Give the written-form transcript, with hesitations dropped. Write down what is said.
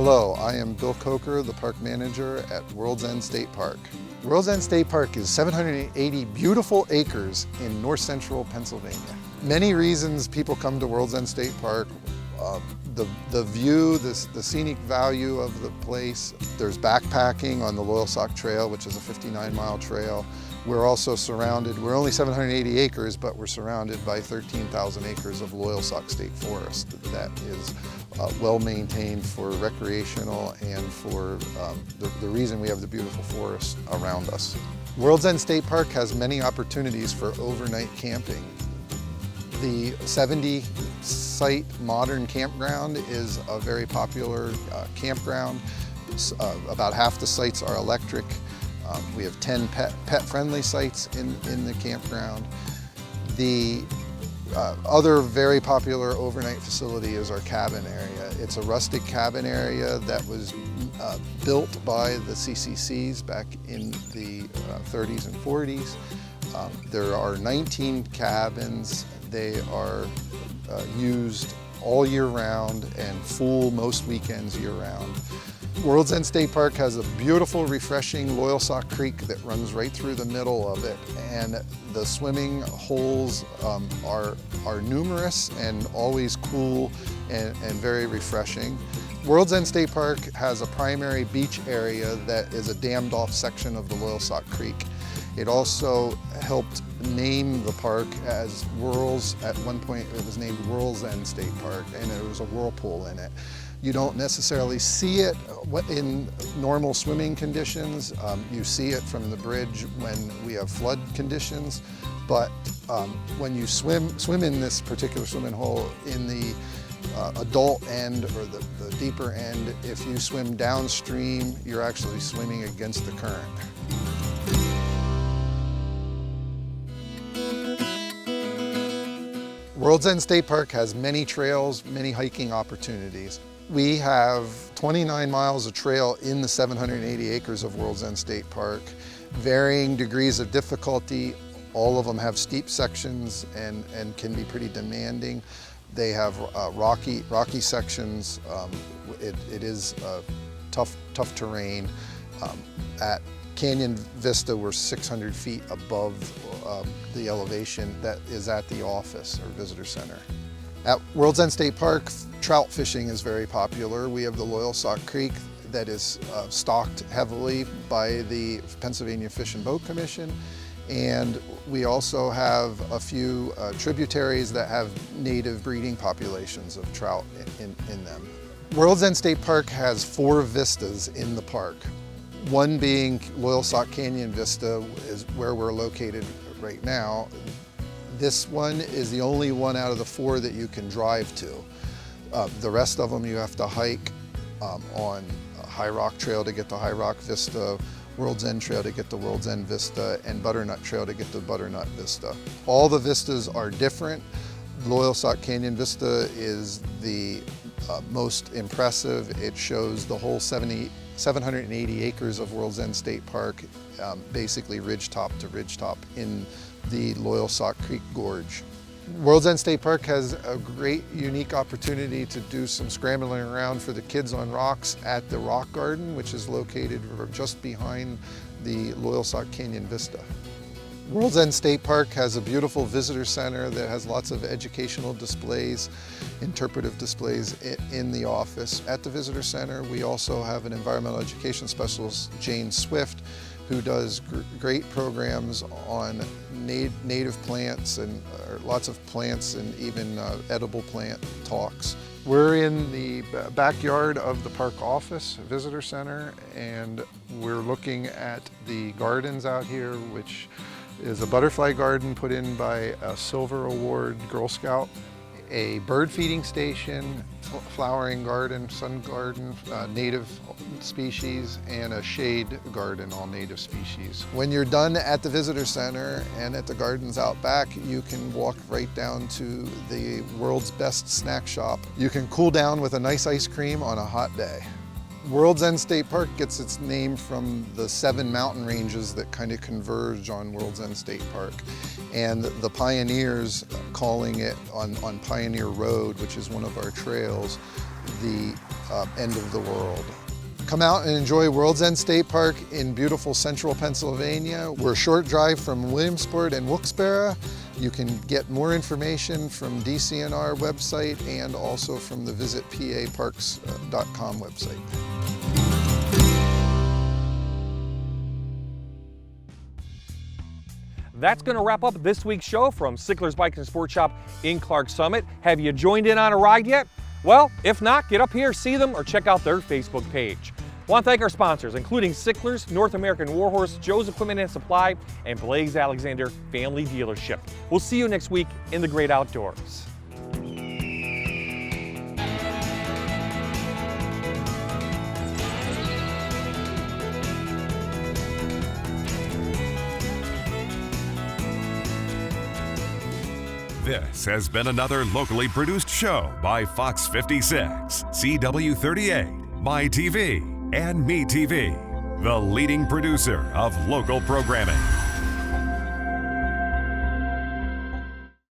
Hello, I am Bill Coker, the park manager at World's End State Park. World's End State Park is 780 beautiful acres in north central Pennsylvania. Many reasons people come to World's End State Park. The view, the scenic value of the place. There's backpacking on the Loyalsock Trail, which is a 59-mile trail. We're also surrounded, we're only 780 acres, but we're surrounded by 13,000 acres of Loyalsock State Forest that is well maintained for recreational and for the reason we have the beautiful forest around us. World's End State Park has many opportunities for overnight camping. The 70-site modern campground is a very popular campground. About half the sites are electric. We have 10 pet-friendly sites in the campground. The other very popular overnight facility is our cabin area. It's a rustic cabin area that was built by the CCCs back in the 30s and 40s. There are 19 cabins. They are used all year round and full most weekends year round. World's End State Park has a beautiful, refreshing Loyalsock Creek that runs right through the middle of it, and the swimming holes are numerous and always cool and very refreshing. World's End State Park has a primary beach area that is a dammed off section of the Loyalsock Creek. It also helped name the park as Whirls. At one point it was named World's End State Park, and there was a whirlpool in it. You don't necessarily see it in normal swimming conditions. You see it from the bridge when we have flood conditions, but when you swim in this particular swimming hole in the adult end or the deeper end, if you swim downstream, you're actually swimming against the current. World's End State Park has many trails, many hiking opportunities. We have 29 miles of trail in the 780 acres of World's End State Park, varying degrees of difficulty. All of them have steep sections and can be pretty demanding. They have rocky sections. It is tough terrain. At Canyon Vista, we're 600 feet above the elevation that is at the office or visitor center. At World's End State Park, trout fishing is very popular. We have the Loyalsock Creek that is stocked heavily by the Pennsylvania Fish and Boat Commission, and we also have a few tributaries that have native breeding populations of trout in them. World's End State Park has 4 vistas in the park. One being Loyalsock Canyon Vista is where we're located right now. This one is the only one out of the 4 that you can drive to. The rest of them you have to hike on High Rock Trail to get to High Rock Vista, World's End Trail to get to World's End Vista, and Butternut Trail to get to Butternut Vista. All the vistas are different. Loyalsock Canyon Vista is the most impressive. It shows the whole 780 acres of World's End State Park, basically ridgetop to ridgetop in the Loyalsock Creek Gorge. World's End State Park has a great, unique opportunity to do some scrambling around for the kids on rocks at the Rock Garden, which is located just behind the Loyalsock Canyon Vista. World's End State Park has a beautiful visitor center that has lots of educational displays, interpretive displays in the office. At the visitor center, we also have an environmental education specialist, Jane Swift, who does great programs on native plants and lots of plants and even edible plant talks. We're in the backyard of the park office, visitor center, and we're looking at the gardens out here, which is a butterfly garden put in by a Silver Award Girl Scout, a bird feeding station, flowering garden, sun garden, native species, and a shade garden, all native species. When you're done at the visitor center and at the gardens out back, you can walk right down to the world's best snack shop. You can cool down with a nice ice cream on a hot day. World's End State Park gets its name from the 7 mountain ranges that kind of converge on World's End State Park. And the pioneers calling it on Pioneer Road, which is one of our trails, the end of the world. Come out and enjoy World's End State Park in beautiful central Pennsylvania. We're a short drive from Williamsport and wilkes-barre. You can get more information from DCNR website and also from the visitpaparks.com website. That's going to wrap up this week's show from Sickler's Bike and Sports Shop in Clark Summit. Have you joined in on a ride yet? Well, if not, get up here, see them, or check out their Facebook page. I want to thank our sponsors, including Sickler's, North American Warhorse, Joe's Equipment and Supply, and Blaze Alexander Family Dealership. We'll see you next week in the great outdoors. This has been another locally produced show by Fox 56, CW38, MyTV, and MeTV, the leading producer of local programming.